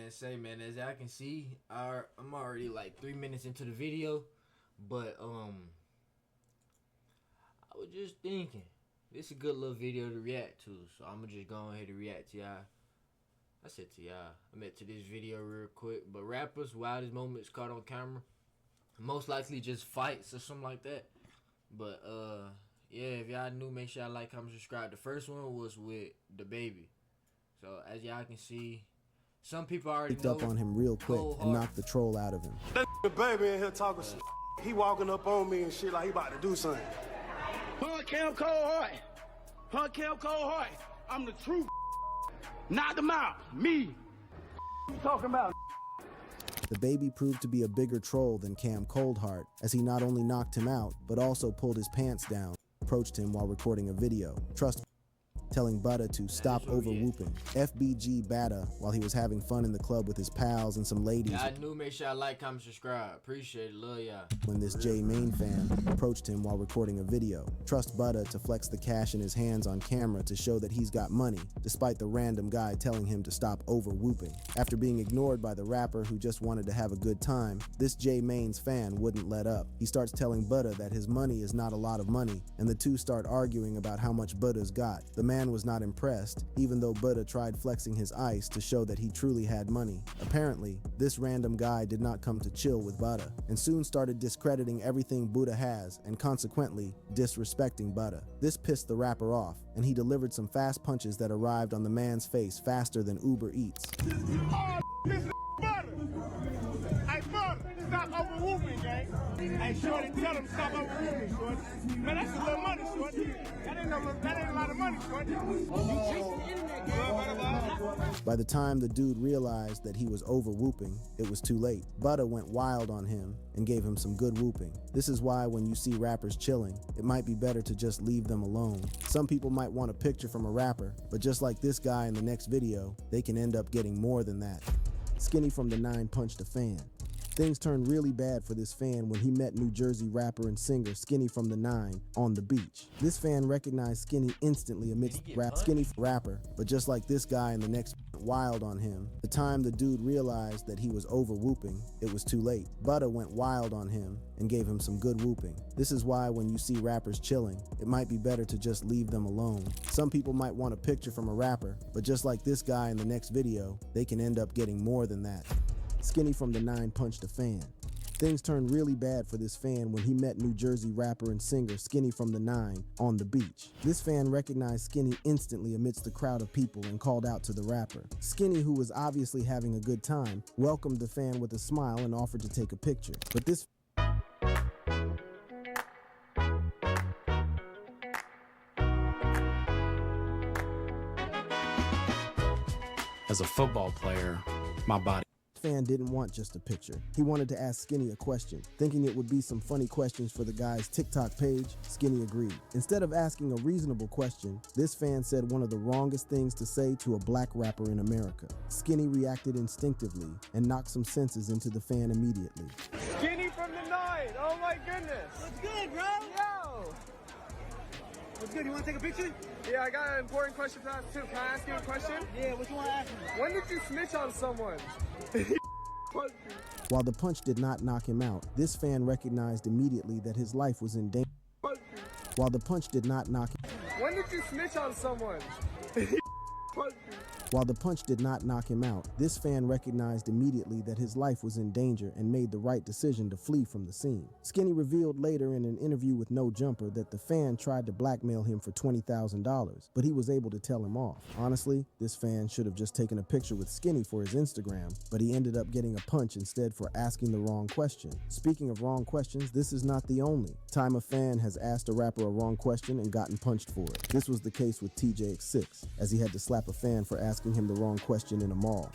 Say man, as I can see, I'm already like 3 minutes into the video, but I was just thinking, this is a good little video to react to, so I'm gonna just go ahead and react to y'all. I said to y'all, I meant to this video real quick, but rappers' wildest moments caught on camera, most likely just fights or something like that. But yeah, if y'all new, make sure y'all like, comment, subscribe. The first one was with DaBaby. So as y'all can see, some people already picked up on him real quick and knocked the troll out of him. That baby in here talking shit. He walking up on me and shit like he about to do something. Hunt Cam Cold Heart. I'm the truth. Knock them out. Me. What you talking about? DaBaby proved to be a bigger troll than Cam Coldheart, as he not only knocked him out, but also pulled his pants down, approached him while recording a video. Telling Butter to stop over whooping. FBG Bada while he was having fun in the club with his pals and some ladies. Y'all new, make sure y'all like, comment, subscribe. Appreciate it, love y'all. When this J Main fan approached him while recording a video. Trust Butter to flex the cash in his hands on camera to show that he's got money, despite the random guy telling him to stop over whooping. After being ignored by the rapper who just wanted to have a good time, this J Main's fan wouldn't let up. He starts telling Butter that his money is not a lot of money, and the two start arguing about how much Butter's got. The man was not impressed, even though Buddha tried flexing his ice to show that he truly had money. Apparently, this random guy did not come to chill with Buddha, and soon started discrediting everything Buddha has, and consequently, disrespecting Buddha. This pissed the rapper off, and he delivered some fast punches that arrived on the man's face faster than Uber Eats. Oh, this is Butter. Hey, Butter, stop over whooping, gang. Hey, Shorty, tell him stop over whooping, Shorty. Man, that's a little money, Shorty. That ain't a lot of money, Shorty. You chasing the internet, gang. By the time the dude realized that he was over whooping, it was too late. Butter went wild on him and gave him some good whooping. This is why when you see rappers chilling, it might be better to just leave them alone. Some people might want a picture from a rapper, but just like this guy in the next video, they can end up getting more than that. Skinny from the 9 punched a fan. Things turned really bad for this fan when he met New Jersey rapper and singer Skinny from the 9 on the beach. This fan recognized Skinny instantly amidst Skinny rapper, but just like this guy in the next wild on him. The time the dude realized that he was over whooping, it was too late. Butter went wild on him and gave him some good whooping. This is why when you see rappers chilling, it might be better to just leave them alone. Some people might want a picture from a rapper, but just like this guy in the next video, they can end up getting more than that. Skinny from the 9 punched a fan. Things turned really bad for this fan when he met New Jersey rapper and singer Skinny from the 9 on the beach. This fan recognized Skinny instantly amidst the crowd of people and called out to the rapper. Skinny, who was obviously having a good time, welcomed the fan with a smile and offered to take a picture. But this As a football player, my body fan didn't want just a picture. He wanted to ask Skinny a question. Thinking it would be some funny questions for the guy's TikTok page, Skinny agreed. Instead of asking a reasonable question, this fan said one of the wrongest things to say to a black rapper in America. Skinny reacted instinctively and knocked some senses into the fan immediately. Skinny from the 9, oh my goodness. What's good, bro? Yo. What's good, you want to take a picture? Yeah, I got an important question to ask too. Can I ask you a question? Yeah, what you want to ask me? When did you snitch on someone? While the punch did not knock him out, this fan recognized immediately that his life was in danger. While the punch did not knock him When did you snitch on someone? While the punch did not knock him out, this fan recognized immediately that his life was in danger and made the right decision to flee from the scene. Skinny revealed later in an interview with No Jumper that the fan tried to blackmail him for $20,000, but he was able to tell him off. Honestly, this fan should have just taken a picture with Skinny for his Instagram, but he ended up getting a punch instead for asking the wrong question. Speaking of wrong questions, this is not the only time a fan has asked a rapper a wrong question and gotten punched for it. This was the case with TJX6, as he had to slap a fan for asking him the wrong question in a mall.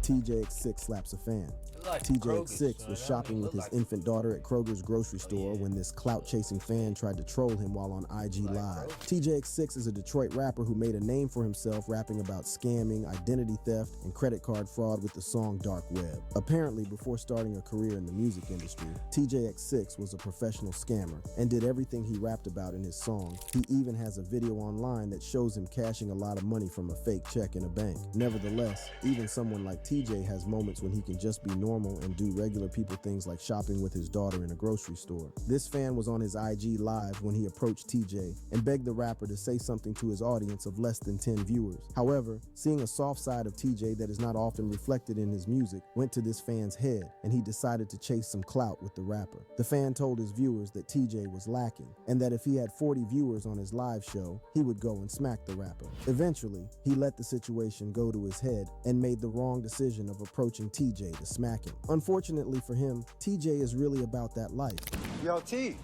TJX6 slaps a fan. Like TJX6 was shopping with his infant daughter at Kroger's grocery store when this clout-chasing fan tried to troll him while on IG Live. TJX6 is a Detroit rapper who made a name for himself rapping about scamming, identity theft, and credit card fraud with the song Dark Web. Apparently, before starting a career in the music industry, TJX6 was a professional scammer and did everything he rapped about in his song. He even has a video online that shows him cashing a lot of money from a fake check in a bank. Nevertheless, even someone like TJ has moments when he can just be normal and do regular people things like shopping with his daughter in a grocery store. This fan was on his IG Live when he approached TJ and begged the rapper to say something to his audience of less than 10 viewers. However, seeing a soft side of TJ that is not often reflected in his music went to this fan's head, and he decided to chase some clout with the rapper. The fan told his viewers that TJ was lacking, and that if he had 40 viewers on his live show, he would go and smack the rapper. Eventually, he let the situation go to his head and made the wrong decision of approaching TJ to smack him. Unfortunately for him, TJ is really about that life. Yo, T.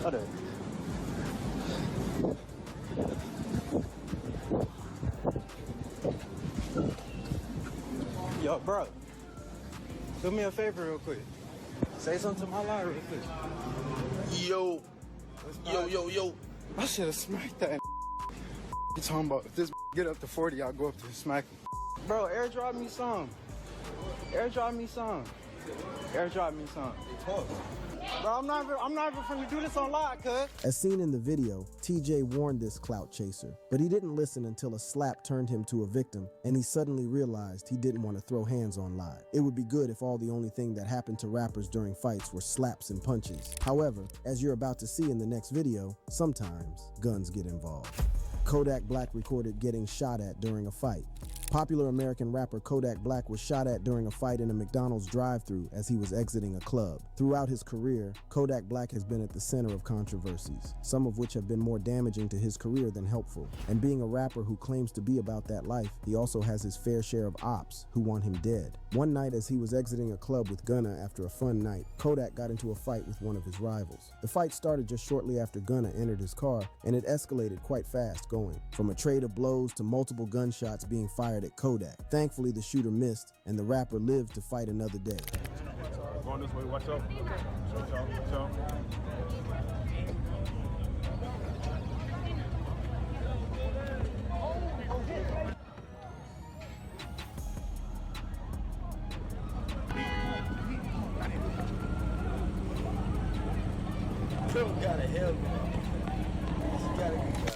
Hold up. Yo, bro. Do me a favor real quick. Say something to my line real quick. Yo. Yo. I should have smacked that. You talking about if this get up to 40, I'll go up to smack him. Bro, airdrop me some. Airdrop me some. Bro, I'm not even finna do this on live, cuz. As seen in the video, TJ warned this clout chaser, but he didn't listen until a slap turned him to a victim, and he suddenly realized he didn't want to throw hands on live. It would be good if all the only thing that happened to rappers during fights were slaps and punches. However, as you're about to see in the next video, sometimes guns get involved. Kodak Black recorded getting shot at during a fight. Popular American rapper Kodak Black was shot at during a fight in a McDonald's drive-thru as he was exiting a club. Throughout his career, Kodak Black has been at the center of controversies, some of which have been more damaging to his career than helpful. And being a rapper who claims to be about that life, he also has his fair share of ops who want him dead. One night as he was exiting a club with Gunna after a fun night, Kodak got into a fight with one of his rivals. The fight started just shortly after Gunna entered his car, and it escalated quite fast, going from a trade of blows to multiple gunshots being fired at Kodak. Thankfully, the shooter missed, and the rapper lived to fight another day. Going this way, watch out. Watch out.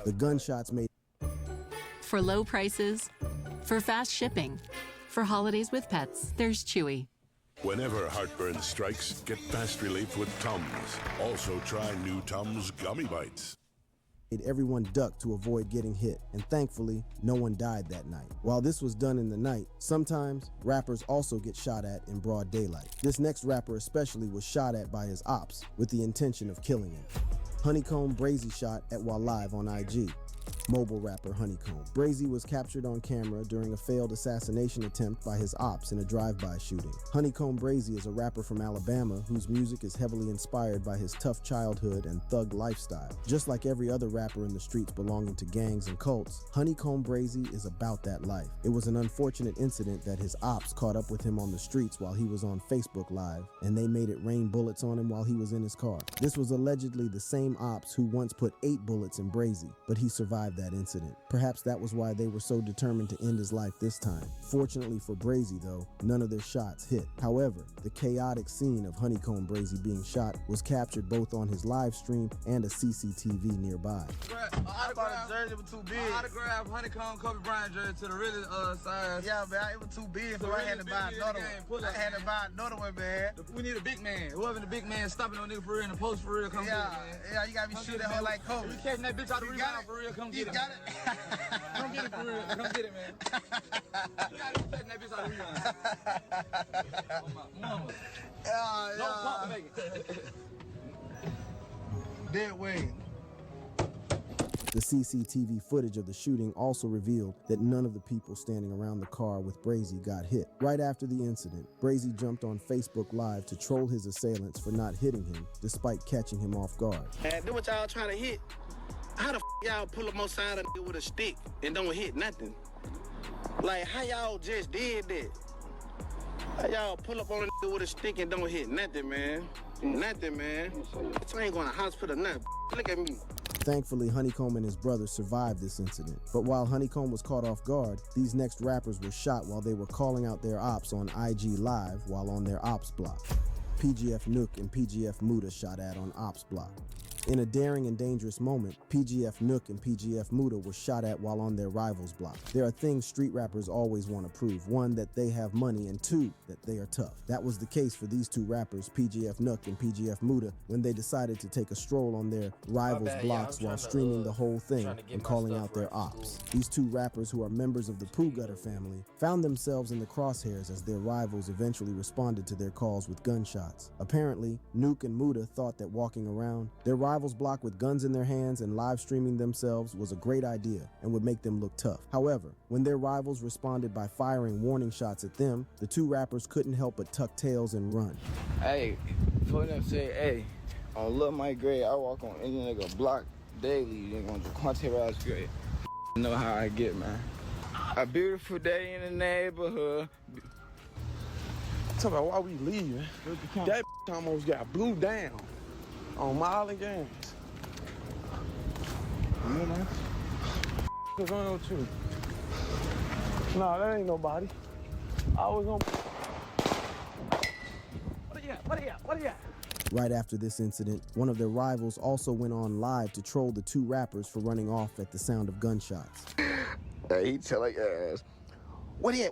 The gunshots made For low prices, for fast shipping, for holidays with pets, there's Chewy. Whenever heartburn strikes, get fast relief with Tums. Also try new Tums Gummy Bites. Everyone duck to avoid getting hit, and thankfully, no one died that night. While this was done in the night, sometimes rappers also get shot at in broad daylight. This next rapper especially was shot at by his ops with the intention of killing him. Honeycomb Brazy shot at while live on IG. Mobile rapper Honeycomb. Brazy was captured on camera during a failed assassination attempt by his ops in a drive-by shooting. Honeycomb Brazy is a rapper from Alabama whose music is heavily inspired by his tough childhood and thug lifestyle. Just like every other rapper in the streets belonging to gangs and cults, Honeycomb Brazy is about that life. It was an unfortunate incident that his ops caught up with him on the streets while he was on Facebook Live, and they made it rain bullets on him while he was in his car. This was allegedly the same ops who once put 8 bullets in Brazy, but he survived that incident. Perhaps that was why they were so determined to end his life this time. Fortunately for Brazy though, none of their shots hit. However, the chaotic scene of Honeycomb Brazy being shot was captured both on his live stream and a CCTV nearby. I bought a jersey, it was too big. I autographed Honeycomb Kobe Bryant jersey to the really size. Yeah, man, it was too big, so I had to buy another one. I had to buy another one, man. We need a big man. Whoever the big man stopping on nigga for real in the post for real, come get it, man. Yeah, you got me shoot that hoe like Kobe. You catching that bitch out the rebound for real, come get it. You got it? Come get it for real. Come get it, man. You got to catching that bitch out the rebound. Mama. Yeah. Don't pump, make it. Dead way. The CCTV footage of the shooting also revealed that none of the people standing around the car with Brazy got hit. Right after the incident, Brazy jumped on Facebook Live to troll his assailants for not hitting him, despite catching him off guard. Man, do what y'all trying to hit. How the f y'all pull up on side of a with a stick and don't hit nothing? Like, how y'all just did that? Hey, y'all pull up on a nigga with a stick and don't hit nothing, man. Nothing, man. I ain't going to hospital, nothing. Look at me. Thankfully, Honeycomb and his brother survived this incident. But while Honeycomb was caught off guard, these next rappers were shot while they were calling out their ops on IG Live while on their ops block. PGF Nook and PGF Muda shot at on ops block. In a daring and dangerous moment, PGF Nook and PGF Muda were shot at while on their rivals' block. There are things street rappers always want to prove. One, that they have money, and two, that they are tough. That was the case for these two rappers, PGF Nook and PGF Muda, when they decided to take a stroll on their rivals' blocks while streaming the whole thing and calling out their ops. These two rappers, who are members of the Pooh Gutter family, found themselves in the crosshairs as their rivals eventually responded to their calls with gunshots. Apparently, Nook and Muda thought that walking around their rivals' block with guns in their hands and live streaming themselves was a great idea and would make them look tough. However, when their rivals responded by firing warning shots at them, the two rappers couldn't help but tuck tails and run. Hey, for them say, hey, on Lil Mike Gray, I walk on any nigga block daily. You ain't gonna Quante Rise Gray. You know how I get, man. A beautiful day in the neighborhood. Talk about why we leaving. That almost got blew down on Marlon Games. You know, man? What's going on with you? Nah, that ain't nobody. I was gonna. What are you at? Right after this incident, one of their rivals also went on live to troll the two rappers for running off at the sound of gunshots. Hey, he tell like ass. What he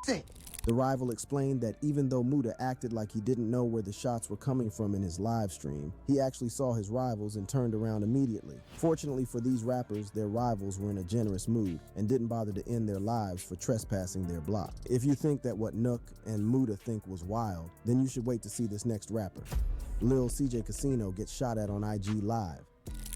say? The rival explained that even though Muda acted like he didn't know where the shots were coming from in his live stream, he actually saw his rivals and turned around immediately. Fortunately for these rappers, their rivals were in a generous mood and didn't bother to end their lives for trespassing their block. If you think that what Nook and Muda think was wild, then you should wait to see this next rapper. Lil CJ Casino gets shot at on IG Live.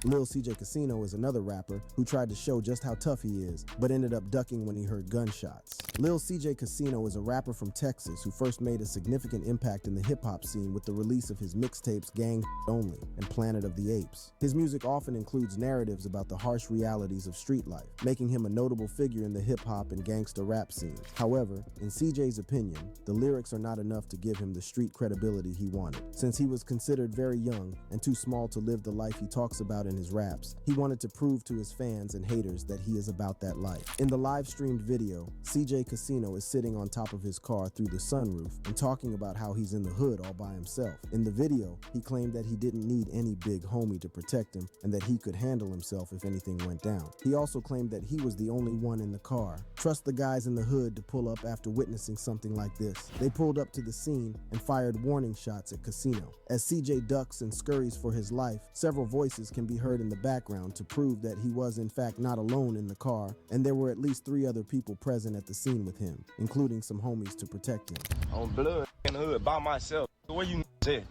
Lil CJ Casino is another rapper who tried to show just how tough he is, but ended up ducking when he heard gunshots. Lil CJ Casino is a rapper from Texas who first made a significant impact in the hip-hop scene with the release of his mixtapes Gang Only and Planet of the Apes. His music often includes narratives about the harsh realities of street life, making him a notable figure in the hip-hop and gangsta rap scene. However, in CJ's opinion, the lyrics are not enough to give him the street credibility he wanted. Since he was considered very young and too small to live the life he talks about in his raps, he wanted to prove to his fans and haters that he is about that life. In the live-streamed video, CJ Casino is sitting on top of his car through the sunroof and talking about how he's in the hood all by himself. In the video, he claimed that he didn't need any big homie to protect him and that he could handle himself if anything went down. He also claimed that he was the only one in the car. Trust the guys in the hood to pull up after witnessing something like this. They pulled up to the scene and fired warning shots at Casino. As CJ ducks and scurries for his life, several voices can be heard in the background to prove that he was in fact not alone in the car, and there were at least 3 other people present at the scene with him, including some homies to protect him. On blood in the hood by myself. Where you at?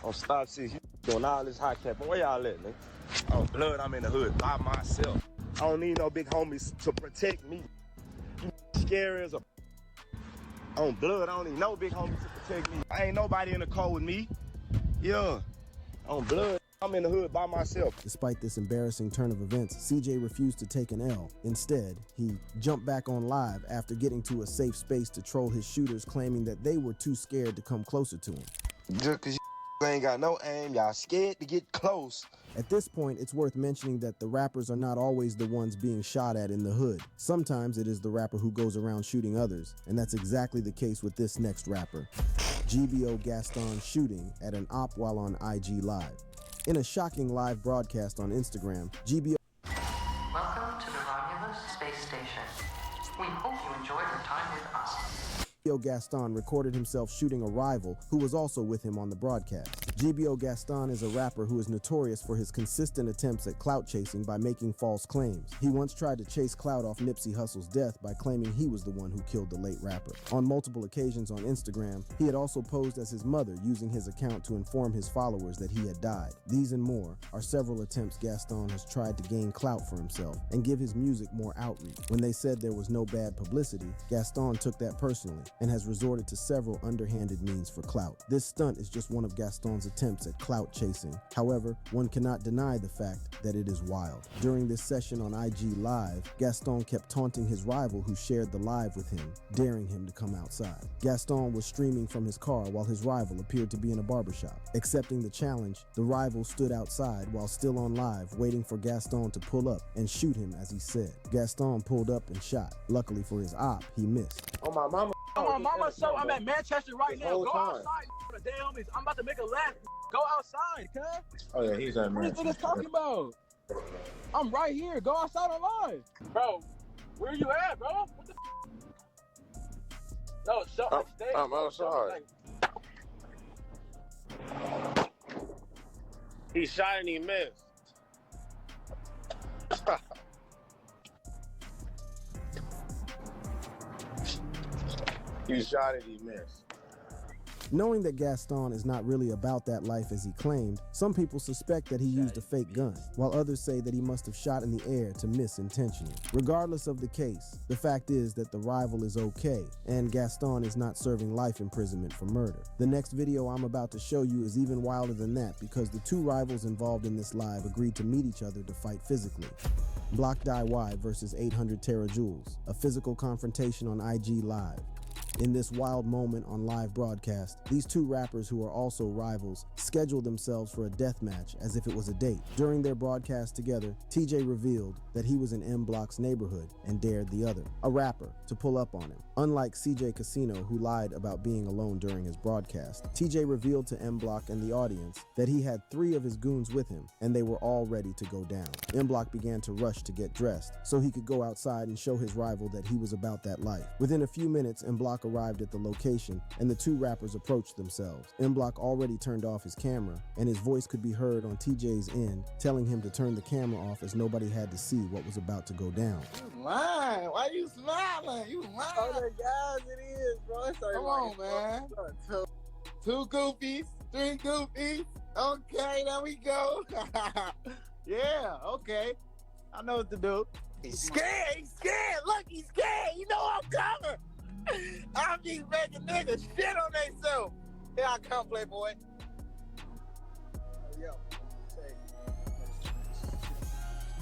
On Stop 6, you doing all this hot cap. Where y'all at, man? On blood, I'm in the hood by myself. I don't need no big homies to protect me. You scary as a... On blood, I don't need no big homies to protect me. I ain't nobody in the car with me. Yeah. On blood, I'm in the hood by myself. Despite this embarrassing turn of events, CJ refused to take an L. Instead, he jumped back on live after getting to a safe space to troll his shooters, claiming that they were too scared to come closer to him. Just cause you ain't got no aim, y'all scared to get close. At this point, it's worth mentioning that the rappers are not always the ones being shot at in the hood. Sometimes it is the rapper who goes around shooting others, and that's exactly the case with this next rapper. GBO Gaston shooting at an op while on IG Live. In a shocking live broadcast on Instagram, GBO... Welcome to the Romulus Space Station. We hope you enjoyed your time with us. GBO Gaston recorded himself shooting a rival who was also with him on the broadcast. GBO Gaston is a rapper who is notorious for his consistent attempts at clout chasing by making false claims. He once tried to chase clout off Nipsey Hussle's death by claiming he was the one who killed the late rapper. On multiple occasions on Instagram, he had also posed as his mother, using his account to inform his followers that he had died. These and more are several attempts Gaston has tried to gain clout for himself and give his music more outreach. When they said there was no bad publicity, Gaston took that personally and has resorted to several underhanded means for clout. This stunt is just one of Gaston's attempts at clout chasing. However, one cannot deny the fact that it is wild. During this session on IG Live, Gaston kept taunting his rival who shared the live with him, daring him to come outside. Gaston was streaming from his car while his rival appeared to be in a barbershop. Accepting the challenge, the rival stood outside while still on live, waiting for Gaston to pull up and shoot him as he said. Gaston pulled up and shot. Luckily for his op, he missed. Oh my mama. On my mama show, I'm at Manchester right now. Go outside, damn homies. I'm about to make a laugh. Go outside, cuz. Oh yeah, he's at What is talking about? I'm right here. Go outside alive. Bro, where you at, bro? What the No, shut I'm outside. He shot and he missed. He shot and he missed. Knowing that Gaston is not really about that life as he claimed, some people suspect that he used a fake gun, while others say that he must have shot in the air to miss intentionally. Regardless of the case, the fact is that the rival is okay, and Gaston is not serving life imprisonment for murder. The next video I'm about to show you is even wilder than that because the two rivals involved in this live agreed to meet each other to fight physically. Block Die Y versus 800 Terajoules, a physical confrontation on IG Live. In this wild moment on live broadcast, these two rappers who are also rivals scheduled themselves for a death match as if it was a date. During their broadcast together, TJ revealed that he was in M Block's neighborhood and dared the other, a rapper, to pull up on him. Unlike CJ Casino, who lied about being alone during his broadcast, TJ revealed to M Block and the audience that he had 3 of his goons with him and they were all ready to go down. M Block began to rush to get dressed so he could go outside and show his rival that he was about that life. Within a few minutes, M Block arrived at the location and the two rappers approached themselves. M Block already turned off his camera and his voice could be heard on TJ's end telling him to turn the camera off as nobody had to see what was about to go down. You lying? Why you smiling? You lying? Oh my gosh, it is, bro. It's Come on, man. 2 goofies, 3 goofies. Okay, there we go. Yeah, okay. I know what to do. He's scared. He's scared. Look, he's scared. You know I'm coming. I'm just making niggas shit on themselves. Here I come, Playboy. Yo, say,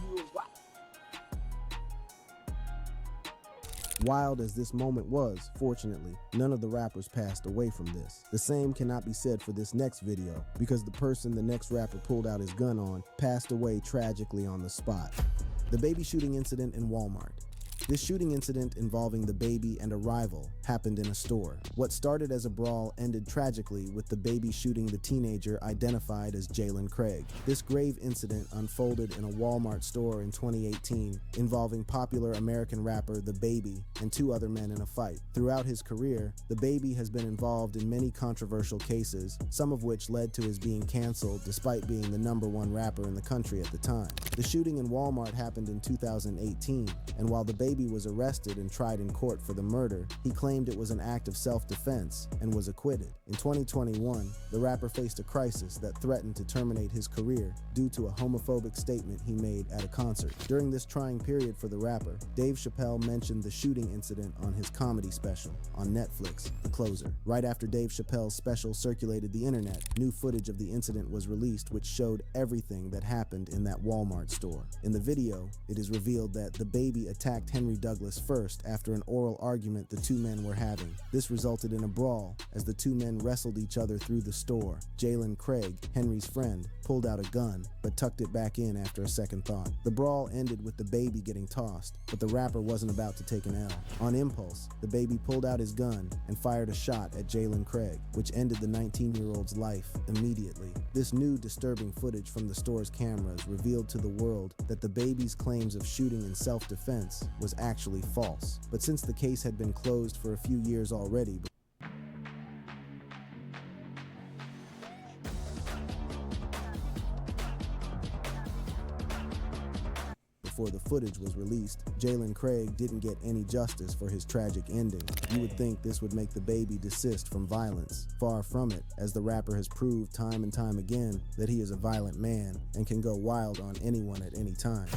you what? Wild as this moment was, fortunately, none of the rappers passed away from this. The same cannot be said for this next video, because the person the next rapper pulled out his gun on passed away tragically on the spot. The baby shooting incident in Walmart. This shooting incident involving the baby and a rival happened in a store. What started as a brawl ended tragically with the baby shooting the teenager identified as Jalen Craig. This grave incident unfolded in a Walmart store in 2018 involving popular American rapper The Baby and 2 other men in a fight. Throughout his career, The Baby has been involved in many controversial cases, some of which led to his being canceled despite being the #1 rapper in the country at the time. The shooting in Walmart happened in 2018, and while The Baby was arrested and tried in court for the murder, he claimed it was an act of self-defense and was acquitted. In 2021, the rapper faced a crisis that threatened to terminate his career due to a homophobic statement he made at a concert. During this trying period for the rapper, Dave Chappelle mentioned the shooting incident on his comedy special on Netflix, The Closer. Right after Dave Chappelle's special circulated the internet, new footage of the incident was released which showed everything that happened in that Walmart store. In the video, it is revealed that The Baby attacked Henry Douglas first after an oral argument the 2 men were having. This resulted in a brawl as the 2 men wrestled each other through the store. Jalen Craig, Henry's friend, pulled out a gun but tucked it back in after a second thought. The brawl ended with The Baby getting tossed, but the rapper wasn't about to take an L. On impulse, The Baby pulled out his gun and fired a shot at Jalen Craig, which ended the 19-year-old's life immediately. This new disturbing footage from the store's cameras revealed to the world that The Baby's claims of shooting in self-defense was actually false. But since the case had been closed for a few years already, before the footage was released, Jalen Craig didn't get any justice for his tragic ending. You would think this would make The Baby desist from violence. Far from it, as the rapper has proved time and time again that he is a violent man and can go wild on anyone at any time.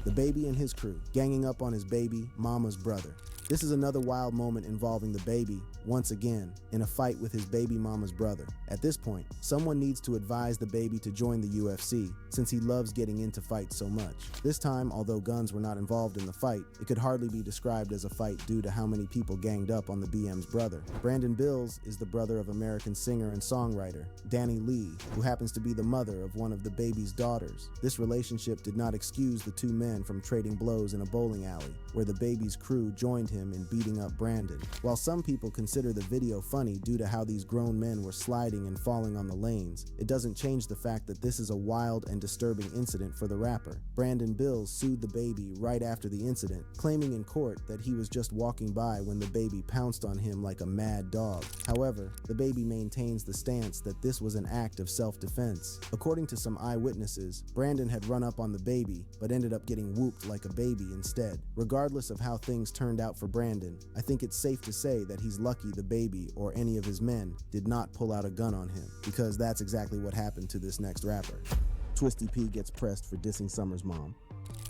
The Baby and his crew, ganging up on his baby mama's brother. This is another wild moment involving the baby, once again, in a fight with his baby mama's brother. At this point, someone needs to advise the baby to join the UFC, since he loves getting into fights so much. This time, although guns were not involved in the fight, it could hardly be described as a fight due to how many people ganged up on the BM's brother. Brandon Bills is the brother of American singer and songwriter Danny Lee, who happens to be the mother of one of the baby's daughters. This relationship did not excuse the two men from trading blows in a bowling alley, where the baby's crew joined him in beating up Brandon. While some people consider the video funny due to how these grown men were sliding and falling on the lanes, it doesn't change the fact that this is a wild and disturbing incident for the rapper. Brandon Bills sued the baby right after the incident, claiming in court that he was just walking by when the baby pounced on him like a mad dog. However, the baby maintains the stance that this was an act of self-defense. According to some eyewitnesses, Brandon had run up on the baby, but ended up getting whooped like a baby instead. Regardless of how things turned out for Brandon, I think it's safe to say that he's lucky the baby or any of his men did not pull out a gun on him, because that's exactly what happened to this next rapper. Twisty P gets pressed for dissing Summer's mom.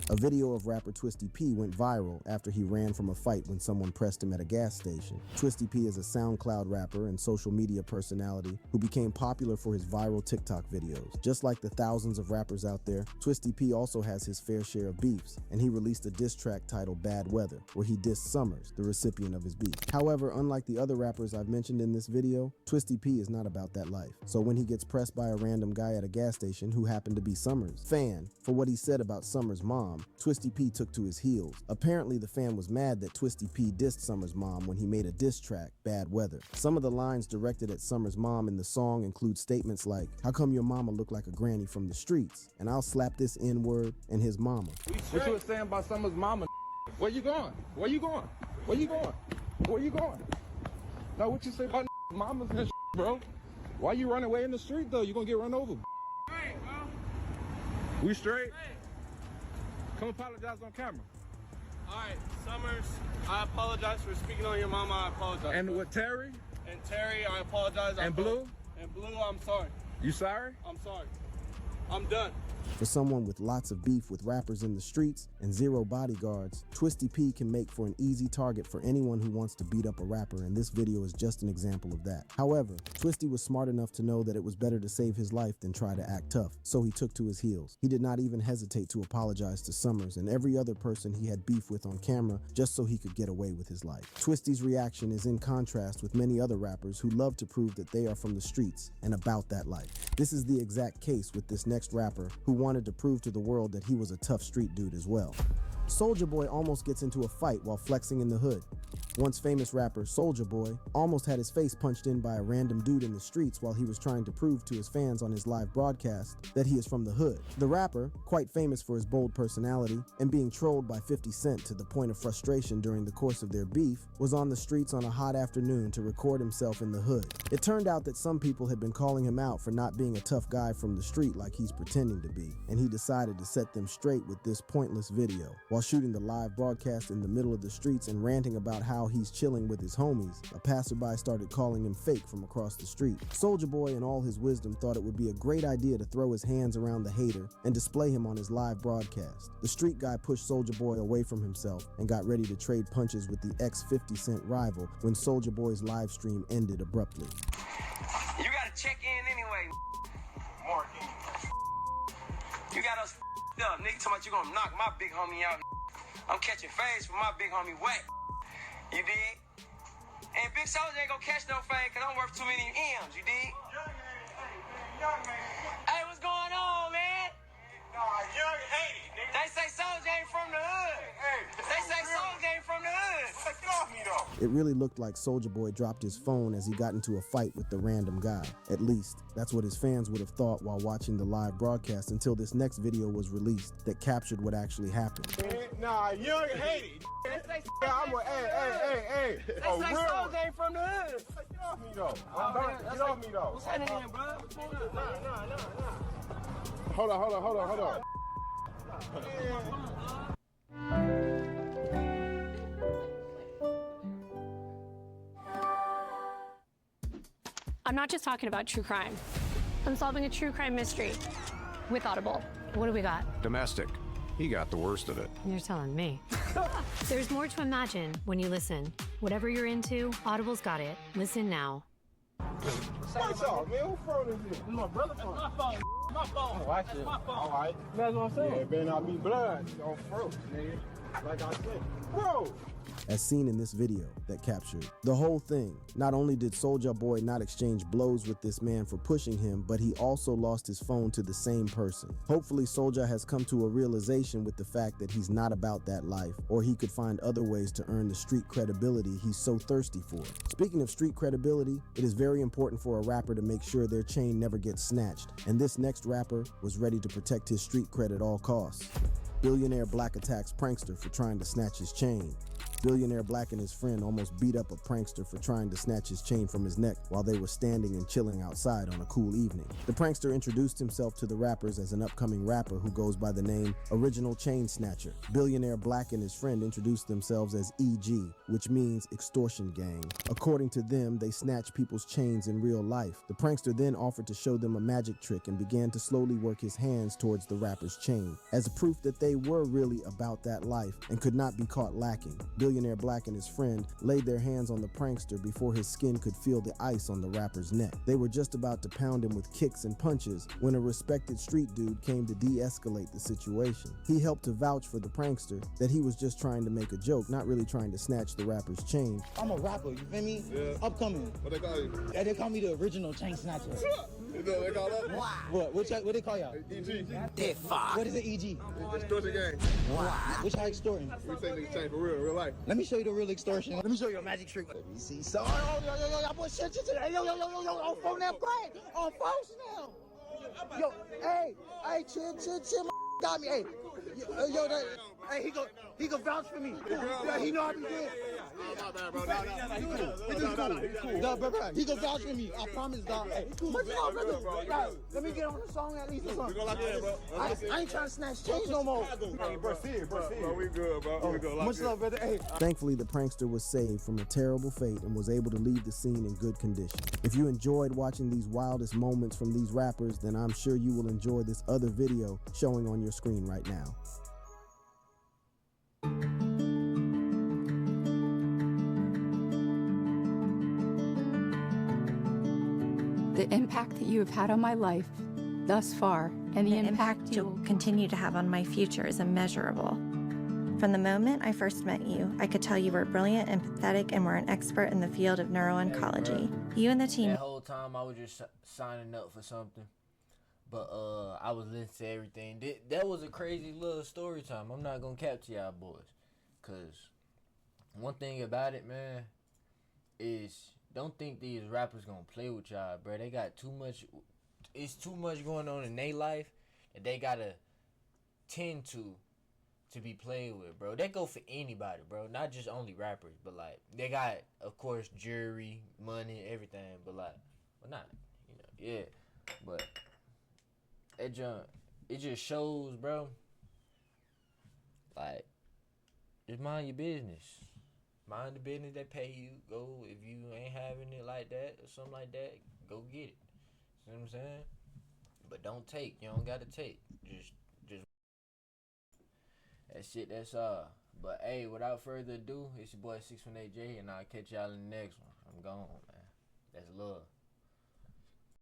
A video of rapper Twisty P went viral after he ran from a fight when someone pressed him at a gas station. Twisty P is a SoundCloud rapper and social media personality who became popular for his viral TikTok videos. Just like the thousands of rappers out there, Twisty P also has his fair share of beefs, and he released a diss track titled Bad Weather, where he dissed Summers, the recipient of his beef. However, unlike the other rappers I've mentioned in this video, Twisty P is not about that life. So when he gets pressed by a random guy at a gas station who happened to be Summers' fan for what he said about Summers' mom, Twisty P took to his heels. Apparently, the fan was mad that Twisty P dissed Summers' mom when he made a diss track, Bad Weather. Some of the lines directed at Summers' mom in the song include statements like, "How come your mama look like a granny from the streets? And I'll slap this N-word and his mama." What you were saying about Summer's mama? Where you going? Where you going? Where you going? Where you going? Now, what you say about mamas and bro? Why you running away in the street, though? You gonna get run over. Straight, bro. We straight? Come apologize on camera. All right, Summers, I apologize for speaking on your mama. I apologize. And with Terry? And Terry, I apologize. And Blue? And Blue, I'm sorry. You sorry? I'm sorry. I'm done. For someone with lots of beef with rappers in the streets and zero bodyguards, Twisty P can make for an easy target for anyone who wants to beat up a rapper, and this video is just an example of that. However, Twisty was smart enough to know that it was better to save his life than try to act tough, so he took to his heels. He did not even hesitate to apologize to Summers and every other person he had beef with on camera just so he could get away with his life. Twisty's reaction is in contrast with many other rappers who love to prove that they are from the streets and about that life. This is the exact case with this next rapper who wanted to prove to the world that he was a tough street dude as well. Soulja Boy almost gets into a fight while flexing in the hood. Once famous rapper Soulja Boy almost had his face punched in by a random dude in the streets while he was trying to prove to his fans on his live broadcast that he is from the hood. The rapper, quite famous for his bold personality and being trolled by 50 Cent to the point of frustration during the course of their beef, was on the streets on a hot afternoon to record himself in the hood. It turned out that some people had been calling him out for not being a tough guy from the street like he's pretending to be, and he decided to set them straight with this pointless video. While shooting the live broadcast in the middle of the streets and ranting about how he's chilling with his homies, a passerby started calling him fake from across the street. Soulja Boy, in all his wisdom, thought it would be a great idea to throw his hands around the hater and display him on his live broadcast. The street guy pushed Soulja Boy away from himself and got ready to trade punches with the ex-50 Cent rival when Soulja Boy's live stream ended abruptly. You gotta check in anyway. Mark. You got us up. Nigga talking about you gonna knock my big homie out. I'm catching fades from my big homie Whack. You dig? And Big Soulja ain't gonna catch no fade cause I'm worth too many M's, you dig? Hey, what's going on, man? Nah, young hated, nigga. They say Soulja ain't from the hood. Hey, they say Soulja ain't from the hood. Get off me though. It really looked like Soulja Boy dropped his phone as he got into a fight with the random guy. At least, that's what his fans would have thought while watching the live broadcast until this next video was released that captured what actually happened. Nah, young hated. I'm a, hey. They say Soulja ain't from the hood. Get off me though. Get off me though. What's happening, bro? What's going on? Nah. Hold on. I'm not just talking about true crime. I'm solving a true crime mystery with Audible. What do we got? Domestic. He got the worst of it. You're telling me. There's more to imagine when you listen. Whatever you're into, Audible's got it. Listen now. What's up, man? Who phone is this? My brother phone. My phone. My phone. Oh, I see. My phone. All right. That's what I'm saying. Yeah, it better not be blood on throat, nigga. Like I said. Bro! As seen in this video that captured the whole thing. Not only did Soulja Boy not exchange blows with this man for pushing him, but he also lost his phone to the same person. Hopefully Soulja has come to a realization with the fact that he's not about that life, or he could find other ways to earn the street credibility he's so thirsty for. Speaking of street credibility, it is very important for a rapper to make sure their chain never gets snatched, and this next rapper was ready to protect his street cred at all costs. Billionaire Black attacks prankster for trying to snatch his chain. Billionaire Black and his friend almost beat up a prankster for trying to snatch his chain from his neck while they were standing and chilling outside on a cool evening. The prankster introduced himself to the rappers as an upcoming rapper who goes by the name Original Chain Snatcher. Billionaire Black and his friend introduced themselves as EG, which means extortion gang. According to them, they snatch people's chains in real life. The prankster then offered to show them a magic trick and began to slowly work his hands towards the rapper's chain, as a proof that they were really about that life and could not be caught lacking. Billionaire Black and his friend laid their hands on the prankster before his skin could feel the ice on the rapper's neck. They were just about to pound him with kicks and punches when a respected street dude came to de-escalate the situation. He helped to vouch for the prankster that he was just trying to make a joke, not really trying to snatch the rapper's chain. I'm a rapper, you feel me? Yeah. Upcoming. What they call you? Yeah, they call me the Original Chain Snatcher. You know what they call that? What they call y'all? EG. What is an EG? Extortion gang. Which how extorting? We take niggas chain for real life. Let me show you the real extortion. Let me show you a magic trick. Let me see. So, yo, boy, shit, on phone that brain. On phones now. Yo, hey, chill, got me, hey. Hey, he go vouch for me. Yeah, he know I be good. My bad, bro. He's cool. No, bro, he go vouch for me. I promise, dog. Hey, much love, brother. Dog, let me get on the song at least or something. We go lock in, bro. I ain't trying to snatch chains no more. Hey, bro, see it, bro. We good, bro. We go lock in. Much love, brother. Hey. Thankfully, the prankster was saved from a terrible fate and was able to leave the scene in good condition. If you enjoyed watching these wildest moments from these rappers, then I'm sure you will enjoy this other video showing on your screen right now. The impact that you have had on my life thus far, and the impact you'll continue to have on my future is immeasurable. From the moment I first met you, I could tell you were brilliant and pathetic and were an expert in the field of neuro-oncology. You and the team... That whole time I was just signing up for something. But I was listening to everything. That was a crazy little story time. I'm not going to cap to y'all boys. Because one thing about it, man, is... Don't think these rappers gonna play with y'all, bro. They got too much. It's too much going on in their life that they gotta tend to be played with, bro. They go for anybody, bro. Not just only rappers, but like they got, of course, jewelry, money, everything. But like, well, not, yeah. But it just shows, bro. Like, just mind your business. Mind the business they pay you. Go, if you ain't having it like that or something like that, go get it. See what I'm saying? But don't take. You don't gotta take. Just that's it. That's all. But hey, without further ado, it's your boy 618J, and I'll catch y'all in the next one. I'm gone, man. That's love.